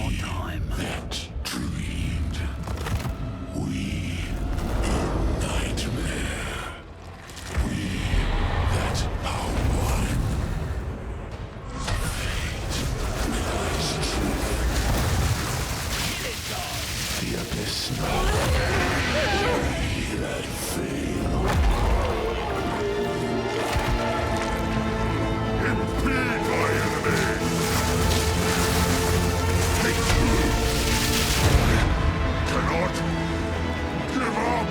more time. That dreamed. We in nightmare. We that are one. Fate lies true. The abyss knows. We that fail. Impede my enemy. Take two. Cannot give up.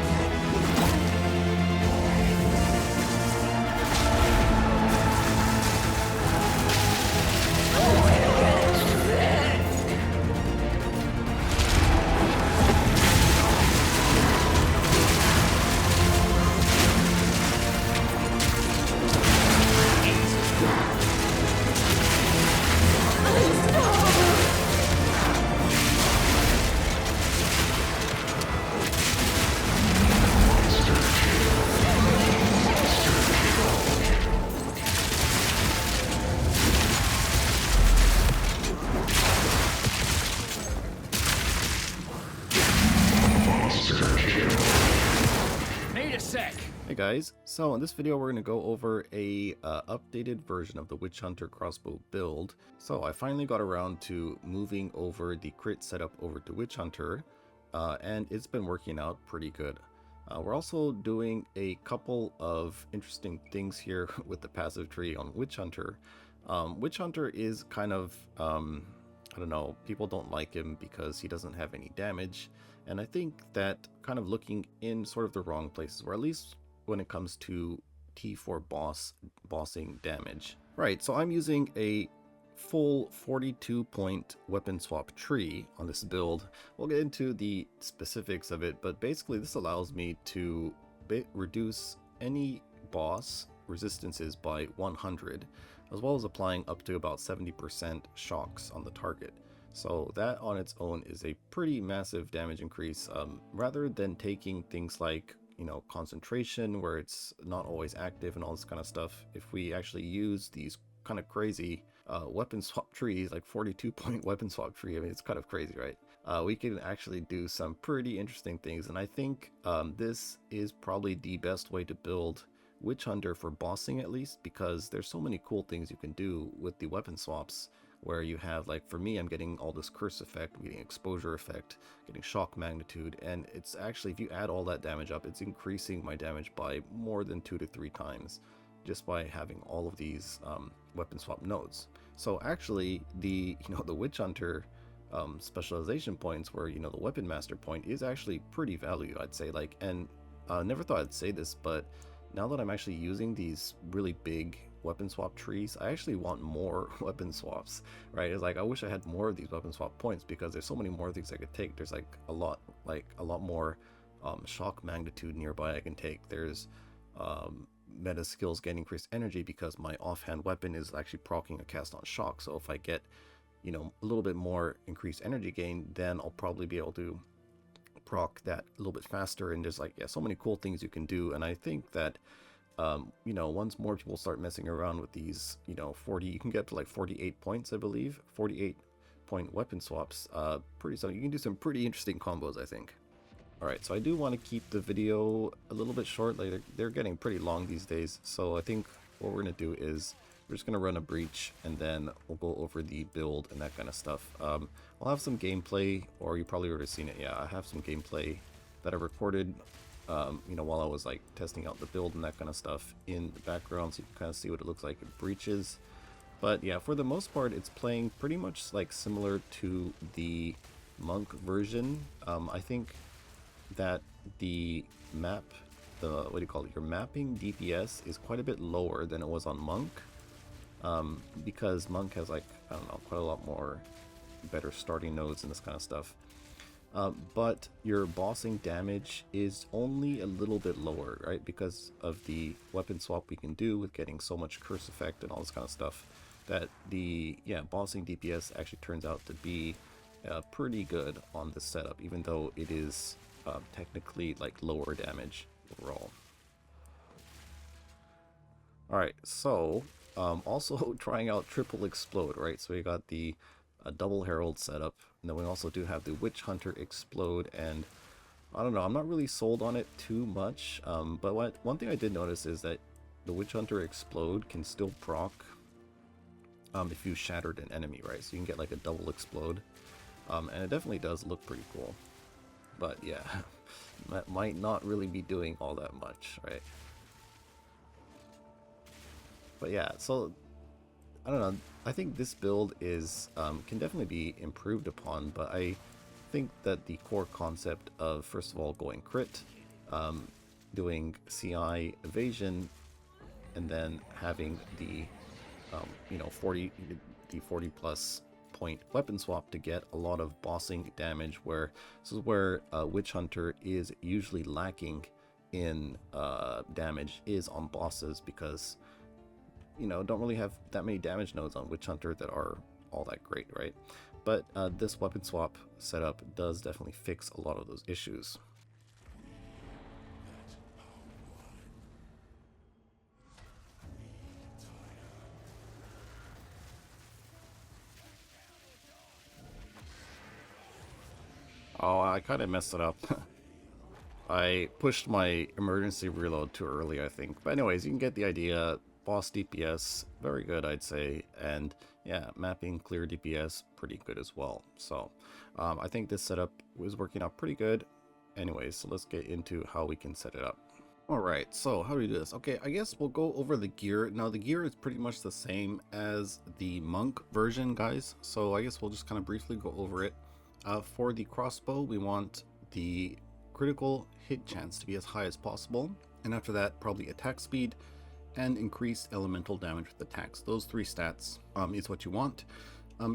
Need a sec. Hey guys, so in this video we're going to go over a updated version of the Witchhunter crossbow build. So I finally got around to moving over the crit setup over to Witchhunter, and it's been working out pretty good. We're also doing a couple of interesting things here with the passive tree on Witchhunter. Witchhunter is kind of, I don't know, people don't like him because he doesn't have any damage, and I think that kind of looking in sort of the wrong places, or at least when it comes to T4 bossing damage. Right, so I'm using a full 42 point weapon swap tree on this build. We'll get into the specifics of it, but basically this allows me to reduce any boss resistances by 100, as well as applying up to about 70% shocks on the target. So that on its own is a pretty massive damage increase, rather than taking things like, you know, concentration where it's not always active and all this kind of stuff. If we actually use these kind of crazy weapon swap trees, like 42 point weapon swap tree, I mean, it's kind of crazy, right? We can actually do some pretty interesting things, and I think this is probably the best way to build Witchhunter for bossing, at least, because there's so many cool things you can do with the weapon swaps, where you have, like, for me, I'm getting all this curse effect, I'm getting exposure effect, getting shock magnitude, and it's actually, if you add all that damage up, it's increasing my damage by more than 2 to 3 times just by having all of these weapon swap nodes. So actually, the Witchhunter specialization points, where, you know, the Weapon Master point is actually pretty valued, I'd say. Like, and never thought I'd say this, but now that I'm actually using these really big weapon swap trees, I actually want more weapon swaps, right? It's like, I wish I had more of these weapon swap points, because there's so many more things I could take. There's like a lot more shock magnitude nearby I can take. There's meta skills getting increased energy because my offhand weapon is actually proccing a cast on shock. So if I get, you know, a little bit more increased energy gain, then I'll probably be able to proc that a little bit faster. And there's, like, yeah, so many cool things you can do. And I think that you know, once more people start messing around with these, you know, you can get to like 48 points, I believe, 48 point weapon swaps, so you can do some pretty interesting combos, I think. Alright, so I do want to keep the video a little bit short. Like, they're getting pretty long these days, so I think what we're going to do is we're just going to run a breach, and then we'll go over the build and that kind of stuff. I'll have some gameplay, or you probably already seen it. Yeah, I have some gameplay that I recorded, you know, while I was like testing out the build and that kind of stuff in the background, so you can kind of see what it looks like in breaches. But yeah, for the most part, it's playing pretty much like similar to the monk version. I think that the map, what do you call it, your mapping DPS is quite a bit lower than it was on monk, because monk has, like, I don't know, quite a lot more better starting nodes and this kind of stuff. But your bossing damage is only a little bit lower, right? Because of the weapon swap we can do with getting so much curse effect and all this kind of stuff, that the, yeah, bossing DPS actually turns out to be pretty good on this setup, even though it is technically like lower damage overall. Alright, so also trying out triple explode, right? So we got the a double herald setup, and then we also do have the Witch Hunter explode. And I don't know, I'm not really sold on it too much, but one thing I did notice is that the Witch Hunter explode can still proc if you shattered an enemy, right? So you can get like a double explode, and it definitely does look pretty cool. But yeah, that might not really be doing all that much, right? But yeah, so I don't know. I think this build is can definitely be improved upon, but I think that the core concept of, first of all, going crit, doing CI evasion, and then having the 40 plus point weapon swap to get a lot of bossing damage, where this is where Witch Hunter is usually lacking in damage, is on bosses, because don't really have that many damage nodes on Witch Hunter that are all that great, right? But this weapon swap setup does definitely fix a lot of those issues. Oh, I kind of messed it up. I pushed my emergency reload too early, I think. But anyways, you can get the idea. Boss DPS, very good, I'd say. And yeah, mapping clear DPS, pretty good as well. So I think this setup was working out pretty good. Anyways, so let's get into how we can set it up. Alright, so how do we do this? Okay, I guess we'll go over the gear. Now, the gear is pretty much the same as the monk version, guys. So I guess we'll just kind of briefly go over it. For the crossbow, we want the critical hit chance to be as high as possible. And after that, probably attack speed and increased elemental damage with attacks. Those three stats is what you want.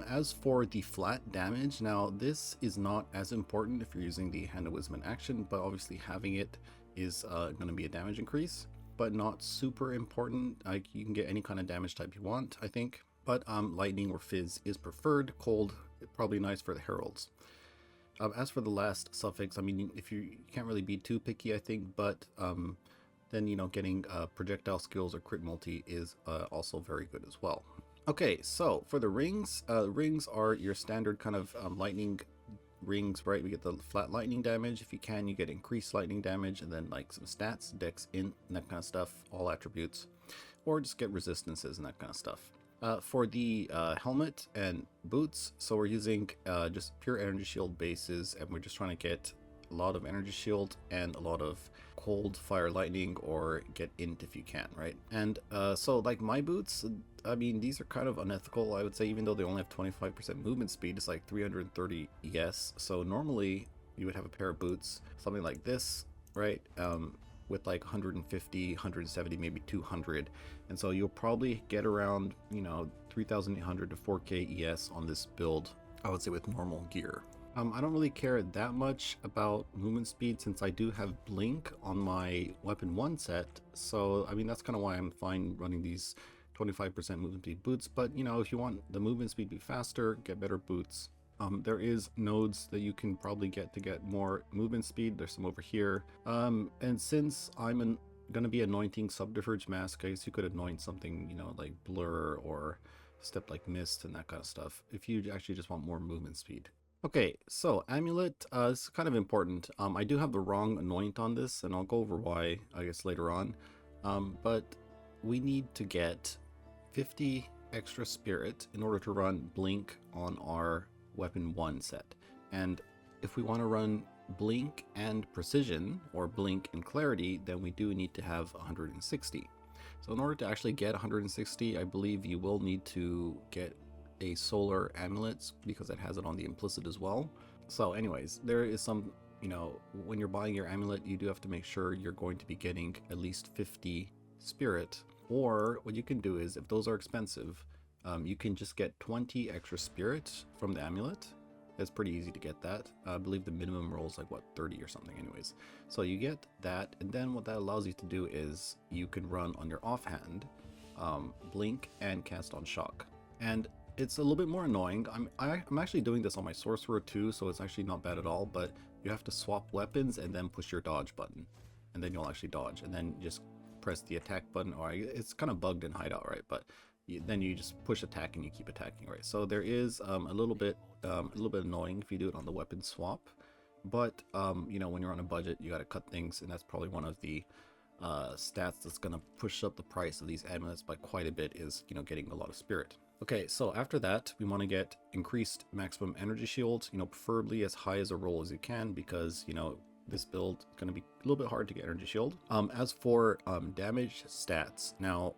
As for the flat damage, now this is not as important if you're using the Hand of Wisdom in action, but obviously having it is going to be a damage increase, but not super important. Like, you can get any kind of damage type you want, I think. But lightning or fizz is preferred. Cold, probably nice for the heralds. As for the last suffix, I mean, if you can't really be too picky, I think, but then getting projectile skills or crit multi is also very good as well. Okay, so for the rings are your standard kind of lightning rings, right? We get the flat lightning damage. If you can, you get increased lightning damage, and then like some stats, dex, int, and that kind of stuff, all attributes, or just get resistances and that kind of stuff. For the helmet and boots, so we're using just pure energy shield bases, and we're just trying to get a lot of energy shield and a lot of cold, fire, lightning, or get int if you can, right? And so like my boots, I mean, these are kind of unethical, I would say, even though they only have 25% movement speed. It's like 330 ES. So normally you would have a pair of boots, something like this, right? With like 150, 170, maybe 200. And so you'll probably get around, 3,800 to 4K ES on this build, I would say, with normal gear. I don't really care that much about movement speed, since I do have blink on my weapon 1 set. So I mean, that's kind of why I'm fine running these 25% movement speed boots. But if you want the movement speed to be faster, get better boots. There is nodes that you can probably get to get more movement speed. There's some over here. And since I'm going to be anointing Subterfuge Mask, I guess you could anoint something, like Blur or Step like Mist and that kind of stuff, if you actually just want more movement speed. Okay, so Amulet is kind of important. I do have the wrong anoint on this, and I'll go over why, I guess, later on. But we need to get 50 extra spirit in order to run Blink on our Weapon 1 set. And if we want to run Blink and Precision, or Blink and Clarity, then we do need to have 160. So in order to actually get 160, I believe you will need to get a solar amulet, because it has it on the implicit as well. So anyways, there is some, when you're buying your amulet, you do have to make sure you're going to be getting at least 50 spirit. Or what you can do is, if those are expensive, you can just get 20 extra spirit from the amulet. It's pretty easy to get that. I believe the minimum roll is like, what, 30 or something anyways. So you get that, and then what that allows you to do is you can run on your offhand, blink and cast on shock. And it's a little bit more annoying. I'm actually doing this on my sorcerer too, so it's actually not bad at all, but you have to swap weapons and then push your dodge button, and then you'll actually dodge, and then just press the attack button, or it's kind of bugged in hideout, right? But then you just push attack and you keep attacking, right? So there is a little bit annoying if you do it on the weapon swap, but you know, when you're on a budget, you got to cut things, and that's probably one of the stats that's gonna push up the price of these amulets by quite a bit, is, you know, getting a lot of spirit. Okay, so after that, we want to get increased maximum energy shield, you know, preferably as high as a roll as you can, because, you know, this build is going to be a little bit hard to get energy shield. As for damage stats, now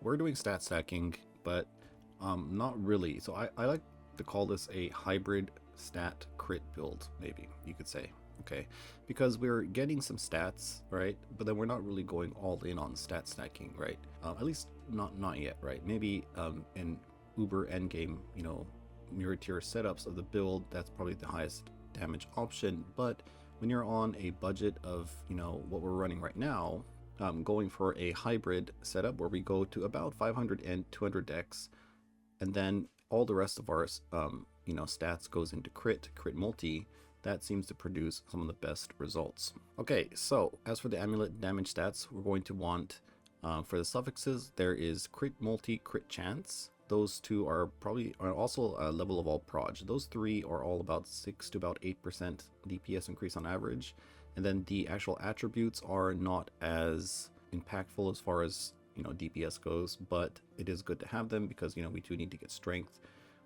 we're doing stat stacking, but not really. So I like to call this a hybrid stat crit build, maybe you could say. Okay, because we're getting some stats, right? But then we're not really going all in on stat stacking, right? At least not yet, right? Maybe in Uber Endgame, you know, mirror tier setups of the build, that's probably the highest damage option. But when you're on a budget of, you know, what we're running right now, going for a hybrid setup where we go to about 500 and 200 dex, and then all the rest of our you know, stats goes into crit multi, that seems to produce some of the best results. Okay, so as for the amulet damage stats, we're going to want for the suffixes, there is crit multi, crit chance. Those two are also a level of all proj. Those three are all about 6 to about 8% DPS increase on average. And then the actual attributes are not as impactful as far as, you know, DPS goes, but it is good to have them because, you know, we do need to get strength.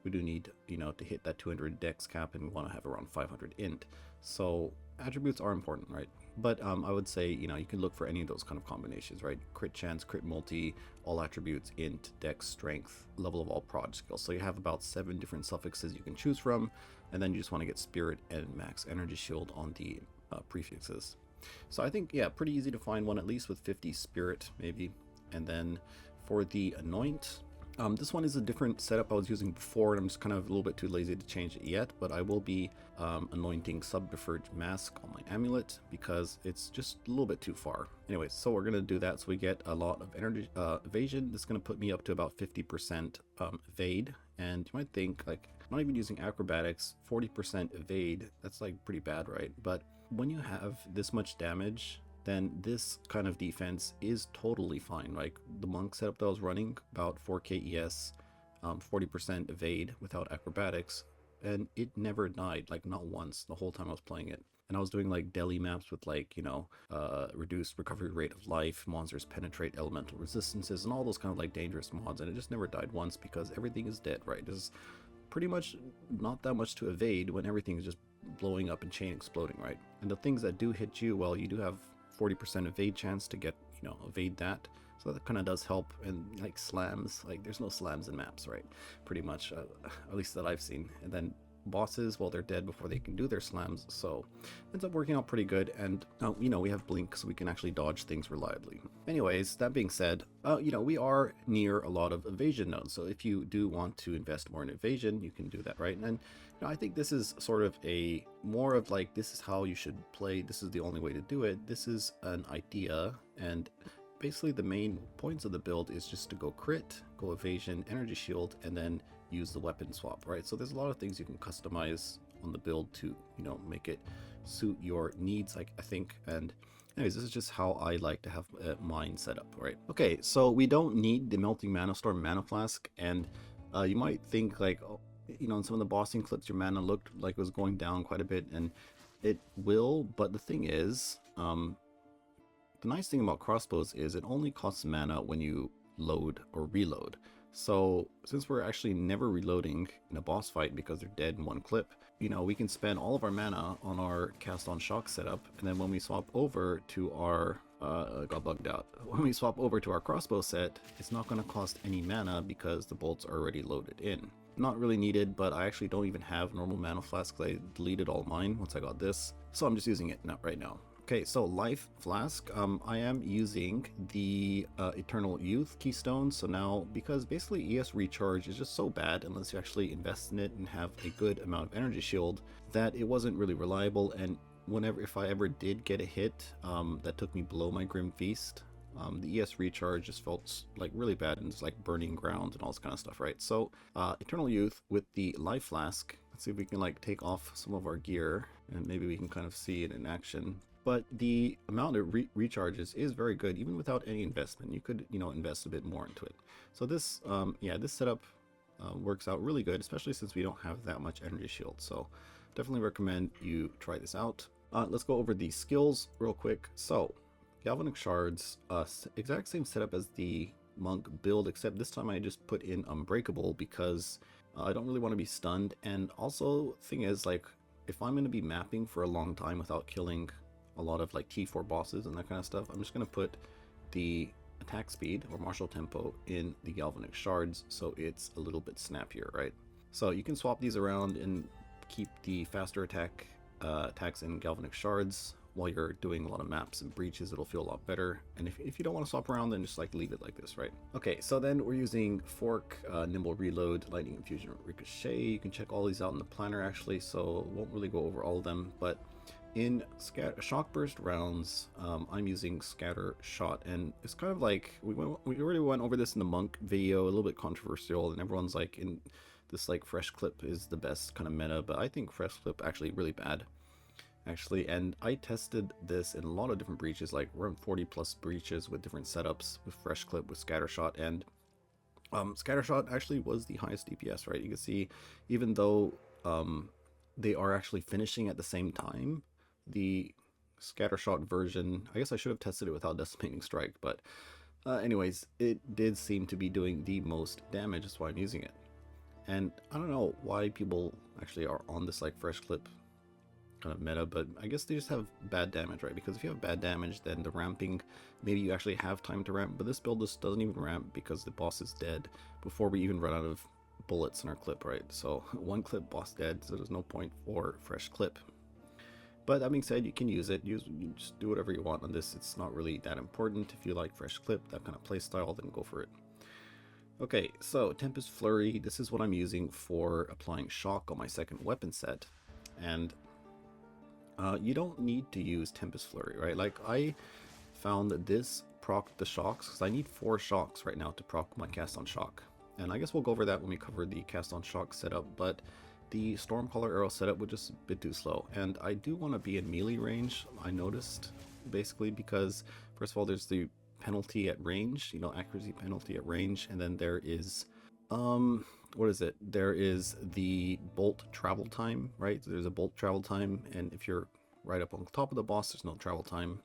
We do need, you know, to hit that 200 dex cap, and we want to have around 500 int. So attributes are important, right? But I would say, you know, you can look for any of those kind of combinations, right? Crit chance, crit multi, all attributes, int, dex, strength, level of all proj skills. So you have about 7 different suffixes you can choose from, and then you just want to get spirit and max energy shield on the prefixes. So I think, yeah, pretty easy to find one, at least with 50 spirit maybe. And then for the anoint, this one is a different setup I was using before, and I'm just kind of a little bit too lazy to change it yet, but I will be anointing Subterfuge Mask on my amulet because it's just a little bit too far. Anyway, so we're going to do that so we get a lot of energy evasion. This is going to put me up to about 50% evade, and you might think, like, not even using acrobatics, 40% evade, that's like pretty bad, right? But when you have this much damage, then this kind of defense is totally fine. Like the monk setup that I was running, about 4k ES, 40% evade without acrobatics, and it never died, like not once the whole time I was playing it. And I was doing like deli maps with, like, you know, reduced recovery rate of life, monsters penetrate elemental resistances, and all those kind of like dangerous mods, and it just never died once because everything is dead, right? There's pretty much not that much to evade when everything is just blowing up and chain exploding, right? And the things that do hit you, well, you do have 40% evade chance to get, you know, evade that, so that kind of does help. And like slams, like there's no slams in maps, right? Pretty much, at least that I've seen. And then bosses, well, they're dead before they can do their slams, so it ends up working out pretty good. And you know, we have blink, so we can actually dodge things reliably. Anyways, that being said, you know, we are near a lot of evasion nodes, so if you do want to invest more in evasion, you can do that, right? And you know, I think this is sort of a more of like, this is how you should play, this is the only way to do it, this is an idea. And basically the main points of the build is just to go crit, go evasion, energy shield, and then use the weapon swap, right? So there's a lot of things you can customize on the build to, you know, make it suit your needs, like I think. And anyways, this is just how I like to have mine set up, right? Okay, so we don't need the Melting Mana Storm Mana Flask, and you might think like, oh, you know, in some of the bossing clips your mana looked like it was going down quite a bit, and it will, but the thing is, the nice thing about crossbows is it only costs mana when you load or reload. So since we're actually never reloading in a boss fight because they're dead in one clip, you know, we can spend all of our mana on our cast on shock setup, and then when we swap over to our got bugged out. When we swap over to our crossbow set, it's not going to cost any mana because the bolts are already loaded in. Not really needed, but I actually don't even have normal mana flasks. I deleted all mine once I got this, so I'm just using it right now. Okay, so life flask, I am using the Eternal Youth keystone. So now, because basically ES recharge is just so bad unless you actually invest in it and have a good amount of energy shield, that it wasn't really reliable. And if I ever did get a hit that took me below my Grim Feast, the ES recharge just felt like really bad, and it's like burning ground and all this kind of stuff, right? So Eternal Youth with the life flask, let's see if we can like take off some of our gear and maybe we can kind of see it in action. but the amount it recharges is very good even without any investment. You could, you know, invest a bit more into it. So this, yeah, this setup works out really good, especially since we don't have that much energy shield. So definitely recommend you try this out. Let's go over the skills real quick. So Galvanic Shards, exact same setup as the Monk build, except this time I just put in Unbreakable because I don't really want to be stunned. And also, thing is, like, if I'm going to be mapping for a long time without killing a lot of like T4 bosses and that kind of stuff, I'm just going to put the attack speed or martial tempo in the Galvanic Shards so it's a little bit snappier, right? So you can swap these around and keep the faster attacks in Galvanic Shards while you're doing a lot of maps and breaches. It'll feel a lot better. And if you don't want to swap around, then just like leave it like this, right? Okay, so then we're using Fork, Nimble Reload, Lightning Infusion, Ricochet. You can check all these out in the planner actually, so won't really go over all of them. But in Shock Burst rounds, I'm using Scattershot, and it's kind of like we already went over this in the Monk video, a little bit controversial, and everyone's like in this like Fresh Clip is the best kind of meta, but I think Fresh Clip actually really bad. Actually, and I tested this in a lot of different breaches, like around 40 plus breaches with different setups with Fresh Clip, with Scattershot, and Scattershot actually was the highest DPS, right? You can see, even though they are actually finishing at the same time, the Scattershot version, I guess I should have tested it without Decimating Strike, but anyways, it did seem to be doing the most damage. That's why I'm using it. And I don't know why people actually are on this like Fresh Clip kind of meta, but I guess they just have bad damage, right? Because if you have bad damage, then the ramping, maybe you actually have time to ramp, but this build just doesn't even ramp because the boss is dead before we even run out of bullets in our clip, right? So one clip, boss dead, so there's no point for Fresh Clip. But that being said, you can use it. You just do whatever you want on this. It's not really that important. If you like Fresh Clip, that kind of play style, then go for it. Okay, so Tempest Flurry, this is what I'm using for applying shock on my second weapon set. And you don't need to use Tempest Flurry, right? Like, I found that this proc the shocks, because I need 4 shocks right now to proc my Cast on Shock. And I guess we'll go over that when we cover the Cast on Shock setup, but the Stormcaller Arrow setup was just a bit too slow. And I do want to be in melee range, I noticed, basically, because first of all, there's the penalty at range, you know, accuracy penalty at range, and then there is what is it? There is the bolt travel time, right? So there's a bolt travel time, and if you're right up on top of the boss, there's no travel time,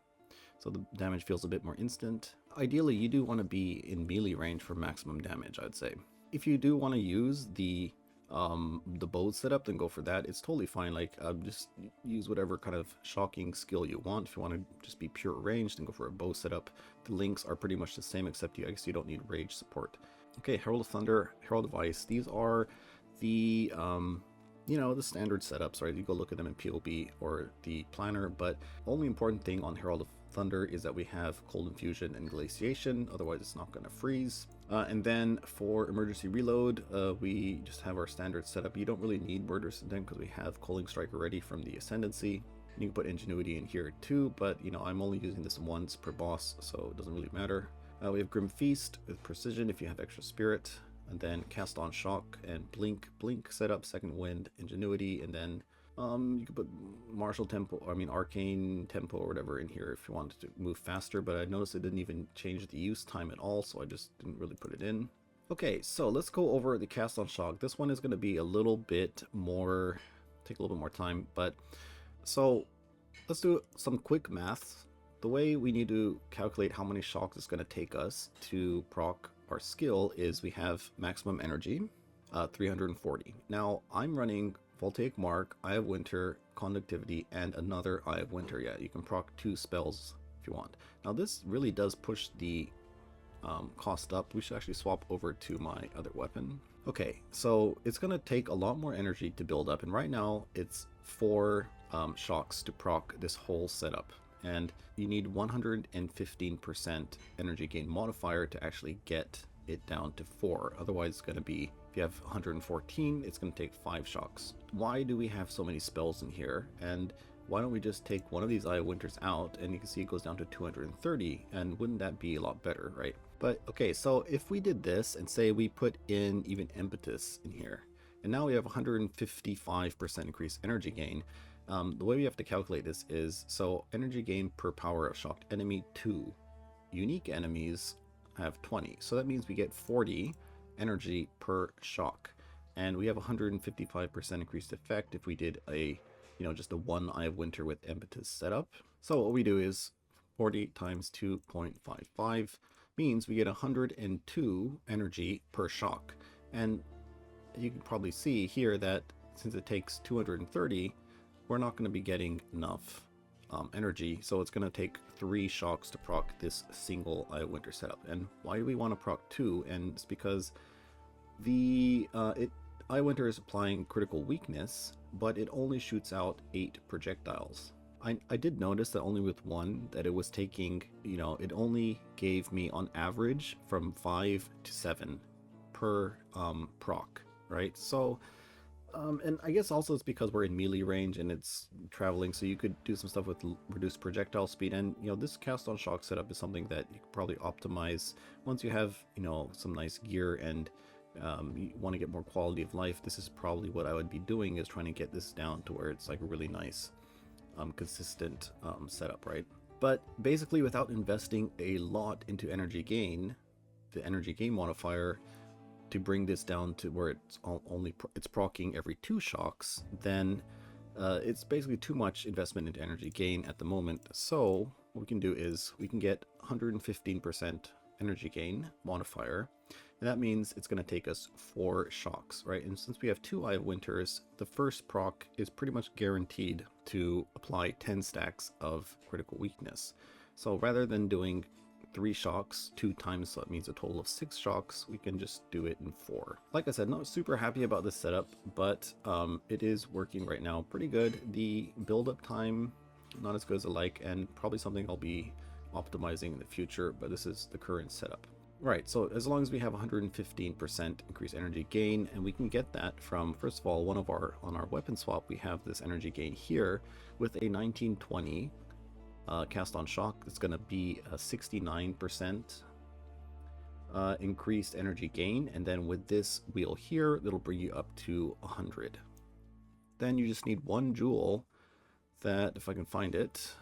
so the damage feels a bit more instant. Ideally, you do want to be in melee range for maximum damage, I'd say. If you do want to use the bow setup, then go for that. It's totally fine. Like, just use whatever kind of shocking skill you want. If you want to just be pure range, then go for a bow setup. The links are pretty much the same, except I guess you don't need rage support. Okay, Herald of Thunder, Herald of Ice. These are the you know, the standard setups, right? You go look at them in POB or the planner, but the only important thing on Herald of Thunder is that we have Cold Infusion and Glaciation, otherwise it's not going to freeze. And then for Emergency Reload, we just have our standard setup. You don't really need Murderous Intent because we have Culling Strike already from the Ascendancy. You can put Ingenuity in here too, but you know, I'm only using this once per boss, so it doesn't really matter. We have Grim Feast with Precision if you have extra Spirit, and then Cast on Shock and Blink setup, Second Wind, Ingenuity, and then you could put Martial Tempo, Arcane Tempo or whatever in here if you wanted to move faster, but I noticed it didn't even change the use time at all, so I just didn't really put it in. Okay, so let's go over the Cast on Shock. This one is going to be a little bit more, take a little bit more time, but so let's do some quick math. The way we need to calculate how many shocks it's going to take us to proc our skill is we have maximum energy, 340. Now I'm running Voltaic Mark, Eye of Winter, Conductivity, and another Eye of Winter. Yeah, you can proc 2 spells if you want. Now this really does push the cost up. We should actually swap over to my other weapon. Okay, so it's going to take a lot more energy to build up, and right now it's 4 shocks to proc this whole setup. And you need 115% energy gain modifier to actually get it down to 4. Otherwise, it's going to be, if you have 114, it's going to take 5 shocks. Why do we have so many spells in here? And why don't we just take one of these Eye of Winters out, and you can see it goes down to 230, and wouldn't that be a lot better, right? But okay, so if we did this and say we put in even Impetus in here, and now we have 155% increased energy gain, The way we have to calculate this is, so energy gain per power of shocked enemy 2. Unique enemies have 20. So that means we get 40 energy per shock. And we have 155% increased effect if we did a, just a one Eye of Winter with Impetus setup. So what we do is 40 times 2.55 means we get 102 energy per shock. And you can probably see here that since it takes 230, we're not going to be getting enough energy. So it's going to take 3 shocks to proc this single Eye of Winter setup. And why do we want to proc 2? And it's because the Eye of Winter is applying critical weakness, but it only shoots out 8 projectiles. I did notice that only with one that it was taking, it only gave me on average from 5 to 7 per proc, right? So, and I guess also it's because we're in melee range and it's traveling, so you could do some stuff with reduced projectile speed. And, this cast on shock setup is something that you could probably optimize once you have, some nice gear and you want to get more quality of life. This is probably what I would be doing, is trying to get this down to where it's like a really nice consistent setup, right? But basically, without investing a lot into energy gain, the energy gain modifier, to bring this down to where it's it's proccing every 2 shocks, then it's basically too much investment into energy gain at the moment. So what we can do is we can get 115% energy gain modifier, and that means it's going to take us 4 shocks, right? And since we have 2 Eye of Winters, the first proc is pretty much guaranteed to apply 10 stacks of critical weakness. So rather than doing 3 shocks 2 times, so that means a total of 6 shocks, we can just do it in 4. Like I said, not super happy about this setup, but it is working right now pretty good. The build-up time, not as good as I like, and probably something I'll be optimizing in the future, but this is the current setup. Right, so as long as we have 115% increased energy gain, and we can get that from, first of all, on our weapon swap, we have this energy gain here with a 1920 cast on shock. It's going to be a 69% increased energy gain, and then with this wheel here, it'll bring you up to 100. Then you just need 1 jewel that, if I can find it,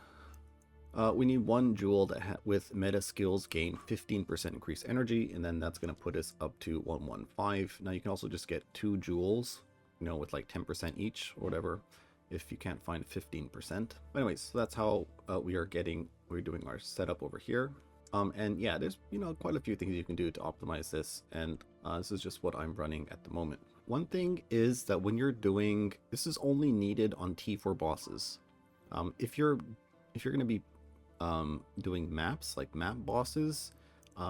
we need 1 jewel that with meta skills gain 15% increased energy, and then that's going to put us up to 115. Now you can also just get 2 jewels, with like 10% each or whatever, if you can't find 15%. But anyways, so that's how we're doing our setup over here. And yeah, there's quite a few things you can do to optimize this, and this is just what I'm running at the moment. One thing is that when you're doing this, is only needed on T4 bosses. If you're going to be doing maps like map bosses,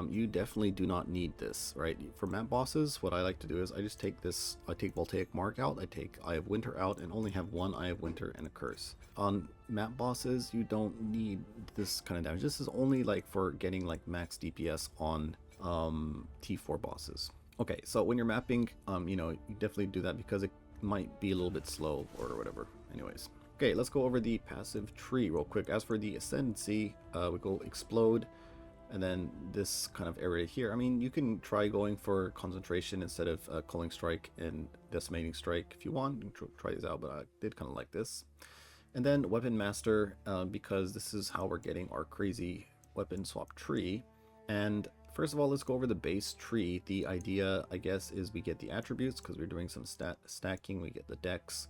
you definitely do not need this, right? For map bosses, what I like to do is I just take this, I take Voltaic Mark out, I take Eye of Winter out, and only have 1 Eye of Winter and a curse. On map bosses, you don't need this kind of damage. This is only like for getting like max DPS on T4 bosses. Okay, so when you're mapping, you definitely do that because it might be a little bit slow or whatever. Anyways. Okay, let's go over the passive tree real quick. As for the Ascendancy, we go Explode, and then this kind of area here. I mean, you can try going for Concentration instead of Culling Strike and Decimating Strike if you want. You can try these out, but I did kind of like this. And then Weapon Master, because this is how we're getting our crazy weapon swap tree. And first of all, let's go over the base tree. The idea, I guess, is we get the attributes because we're doing some stacking. We get the dex.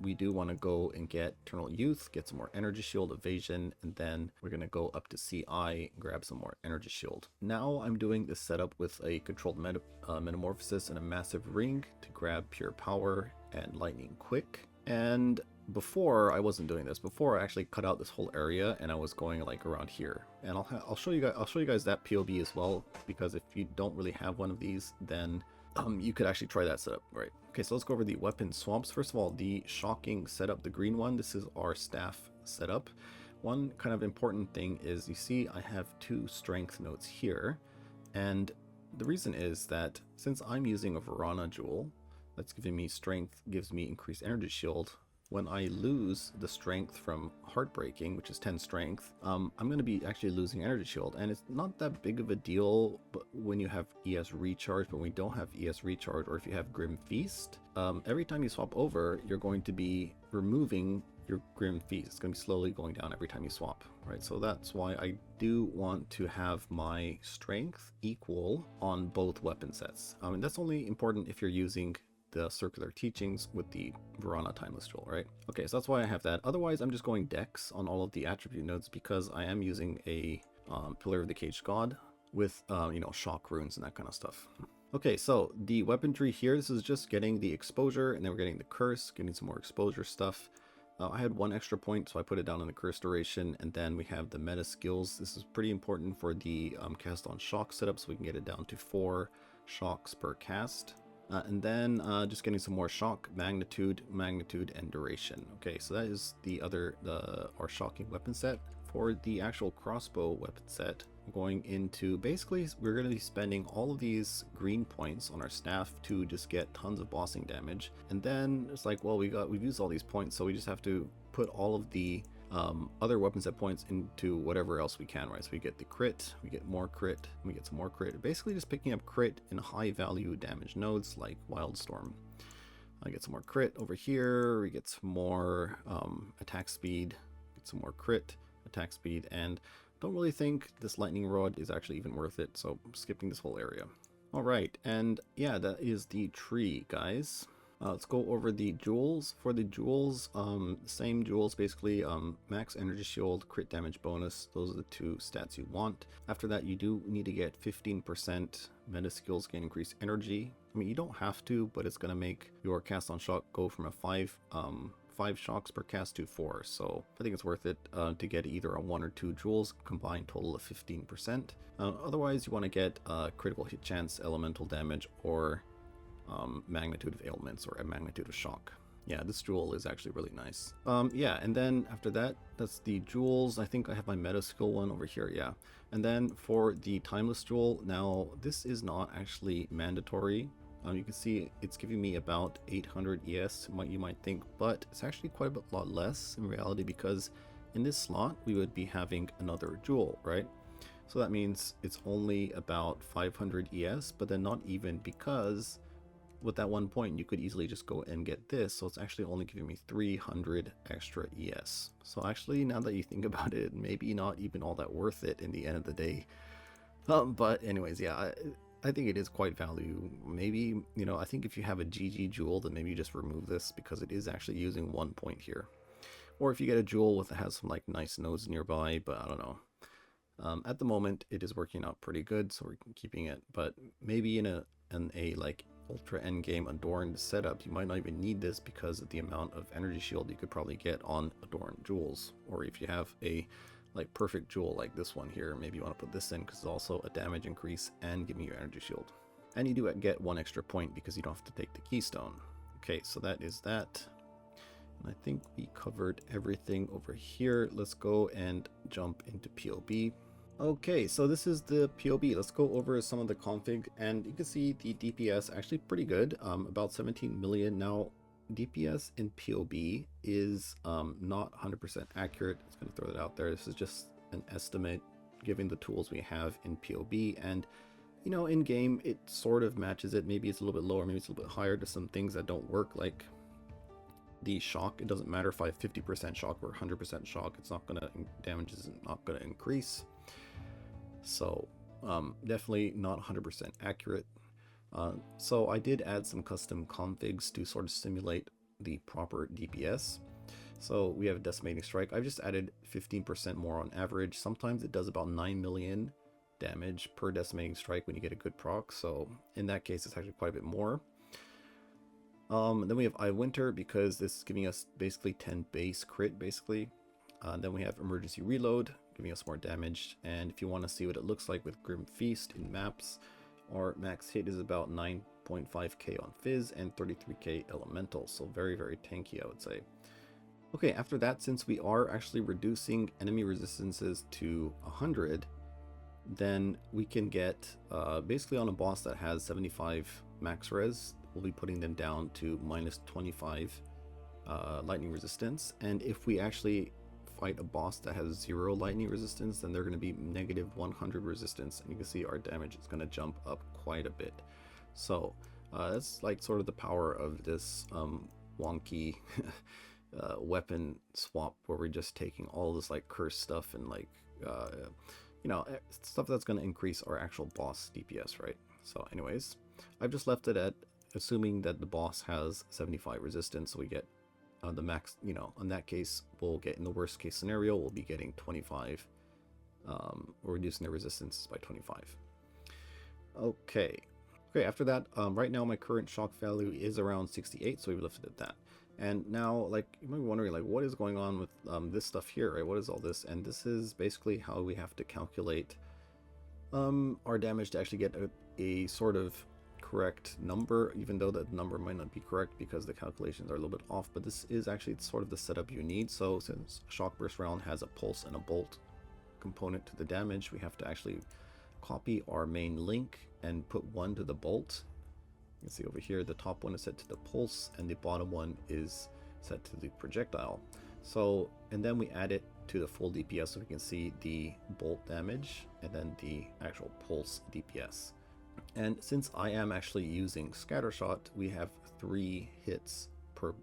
We do want to go and get Eternal Youth, get some more Energy Shield, Evasion, and then we're going to go up to CI and grab some more Energy Shield. Now I'm doing this setup with a Controlled Metamorphosis and a Massive Ring to grab Pure Power and Lightning Quick. And before I wasn't doing this. Before I actually cut out this whole area and I was going like around here. And I'll show you guys that POV as well, because if you don't really have one of these, then you could actually try that setup, right? Okay, so let's go over the weapon swamps. First of all, the shocking setup, the green one. This is our staff setup. One kind of important thing is you see I have 2 strength notes here, and the reason is that since I'm using a Varana jewel that's giving me strength, gives me increased energy shield. When I lose the strength from Heartbreaking, which is 10 strength, I'm going to be actually losing energy shield, and it's not that big of a deal but when you have ES recharge. But when we don't have ES recharge, or if you have Grim Feast, every time you swap over, you're going to be removing your Grim Feast. It's going to be slowly going down every time you swap, right? So that's why I do want to have my strength equal on both weapon sets. And that's only important if you're using the circular teachings with the Verana Timeless Jewel, right? Okay, so that's why I have that. Otherwise, I'm just going Dex on all of the attribute nodes because I am using a Pillar of the Caged God with, you know, shock runes and that kind of stuff. Okay, so the weaponry here, this is just getting the exposure, and then we're getting the curse, getting some more exposure stuff. I had 1 extra point, so I put it down in the curse duration, and then we have the meta skills. This is pretty important for the cast on shock setup, so we can get it down to 4 shocks per cast. And then just getting some more shock, magnitude, and duration. Okay, so that is our shocking weapon set. For the actual crossbow weapon set, going into, basically we're going to be spending all of these green points on our staff to just get tons of bossing damage, and then it's like, well, we've used all these points, so we just have to put all of the other weapon set points into whatever else we can, right? So we get the crit, we get more crit, we get some more crit, basically just picking up crit in high value damage nodes like Wildstorm. I get some more crit over here, we get some more attack speed, get some more crit, attack speed, and don't really think this lightning rod is actually even worth it, so I'm skipping this whole area. All right, and yeah, that is the tree, guys. Let's go over the jewels. For the jewels, same jewels basically, max energy shield, crit damage bonus, those are the 2 stats you want. After that, you do need to get 15% meta skills gain increased energy. I mean, you don't have to, but it's going to make your cast on shock go from a 5 shocks per cast to 4, so I think it's worth it to get either a 1 or 2 jewels, combined total of 15%. Otherwise, you want to get critical hit chance, elemental damage, or magnitude of ailments, or a magnitude of shock. Yeah, this jewel is actually really nice. Yeah, and then after that, that's the jewels. I think I have my meta skill one over here, yeah. And then for the timeless jewel, now this is not actually mandatory. You can see it's giving me about 800 ES, you might think, but it's actually quite a lot less in reality, because in this slot we would be having another jewel, right? So that means it's only about 500 ES, but then not even, because with that 1 point you could easily just go and get this, so it's actually only giving me 300 extra ES. So actually, now that you think about it, maybe not even all that worth it in the end of the day. But anyways, yeah, I think it is quite value. Maybe, you know, I think if you have a GG jewel, then maybe you just remove this, because it is actually using 1 point here. Or if you get a jewel that has some like nice nodes nearby, but I don't know. At the moment, it is working out pretty good, so we're keeping it. But maybe in a like ultra endgame adorned setup, you might not even need this because of the amount of energy shield you could probably get on adorned jewels. Or if you have a like perfect jewel like this one here, maybe you want to put this in because it's also a damage increase and giving you energy shield. And you do get 1 extra point because you don't have to take the keystone. Okay, so that is that. And I think we covered everything over here. Let's go and jump into POB. Okay, so this is the POB. Let's go over some of the config, and you can see the DPS actually pretty good, about 17 million. Now, DPS in POB is not 100% accurate. I'm going to throw that out there. This is just an estimate given the tools we have in POB, and you know, in game it sort of matches it. Maybe it's a little bit lower, maybe it's a little bit higher to some things that don't work, like the shock. It doesn't matter if I have 50% shock or 100% shock, it's not gonna, damage is not gonna increase. So definitely not 100% accurate. So I did add some custom configs to sort of simulate the proper DPS. So we have Decimating Strike. I've just added 15% more on average. Sometimes it does about 9 million damage per Decimating Strike when you get a good proc. So in that case, it's actually quite a bit more. Then we have I Winter, because this is giving us basically 10 base crit, basically. Then we have Emergency Reload, giving us more damage. And if you want to see what it looks like with Grim Feast in maps, our max hit is about 9.5k on Fizz and 33k Elemental. So very, very tanky, I would say. Okay, after that, since we are actually reducing enemy resistances to 100, then we can get, basically on a boss that has 75 max res, we'll be putting them down to minus 25 lightning resistance. And if we actually fight a boss that has 0 lightning resistance, then they're going to be negative 100 resistance, and you can see our damage is going to jump up quite a bit. So that's like sort of the power of this wonky weapon swap where we're just taking all this like curse stuff and like you know, stuff that's going to increase our actual boss DPS, right? So anyways, I've just left it at assuming that the boss has 75 resistance, so we get the max, you know, in that case we'll get, in the worst case scenario, we'll be getting 25, we're reducing the resistance by 25. Okay, after that, right now my current shock value is around 68, so we've lifted at that. And now, like, you might be wondering, like, what is going on with this stuff here, right? What is all this? And this is basically how we have to calculate our damage to actually get a sort of correct number, even though that number might not be correct because the calculations are a little bit off. But this is actually sort of the setup you need. So since Shock Burst Round has a pulse and a bolt component to the damage, we have to actually copy our main link and put one to the bolt. You can see over here the top one is set to the pulse and the bottom one is set to the projectile. So, and then we add it to the full DPS so we can see the bolt damage and then the actual pulse DPS. And since I am actually using Scattershot, we have 3 hits per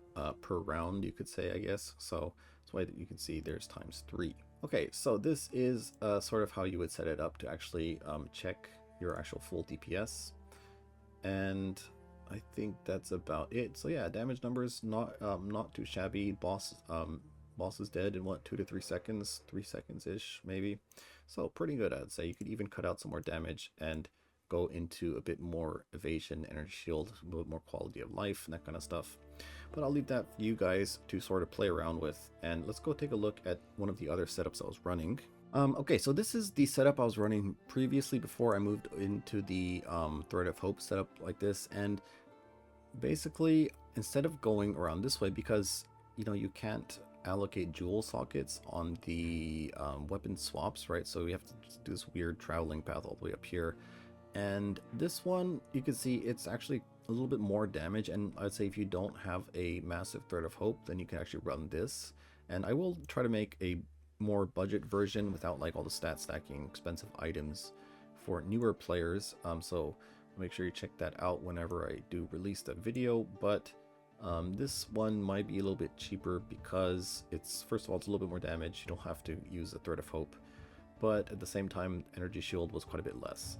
round, you could say, I guess. So that's why you can see there's times 3. Okay, so this is sort of how you would set it up to actually check your actual full DPS. And I think that's about it. So yeah, damage numbers not too shabby. Boss is dead in what, 2 to 3 seconds, 3 seconds ish maybe. So pretty good, I'd say. You could even cut out some more damage and go into a bit more evasion, energy shield, a little bit more quality of life and that kind of stuff. But I'll leave that for you guys to sort of play around with. And let's go take a look at one of the other setups I was running. Okay, so this is the setup I was running previously before I moved into the Thread of Hope setup like this. And basically, instead of going around this way, because you know you can't allocate jewel sockets on the weapon swaps, right? So we have to do this weird traveling path all the way up here. And this one, you can see it's actually a little bit more damage. And I'd say if you don't have a massive Thread of Hope, then you can actually run this. And I will try to make a more budget version without like all the stat stacking expensive items for newer players, so make sure you check that out whenever I do release that video. But this one might be a little bit cheaper because it's, first of all, it's a little bit more damage. You don't have to use the Thread of Hope, but at the same time energy shield was quite a bit less.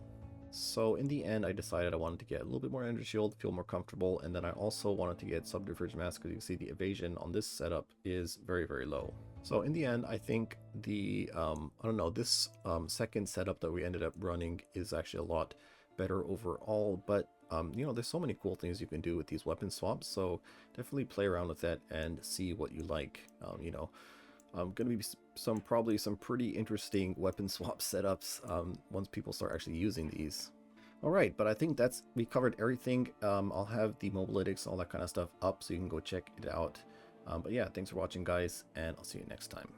So in the end I decided I wanted to get a little bit more energy shield, feel more comfortable, and then I also wanted to get Subterfuge Mask because you can see the evasion on this setup is very, very low. So in the end, I think the, I don't know, this second setup that we ended up running is actually a lot better overall. But, you know, there's so many cool things you can do with these weapon swaps. So definitely play around with that and see what you like. You know, going to be probably some pretty interesting weapon swap setups once people start actually using these. Alright, but I think we covered everything. I'll have the mobalytics, all that kind of stuff up so you can go check it out. But yeah, thanks for watching guys, and I'll see you next time.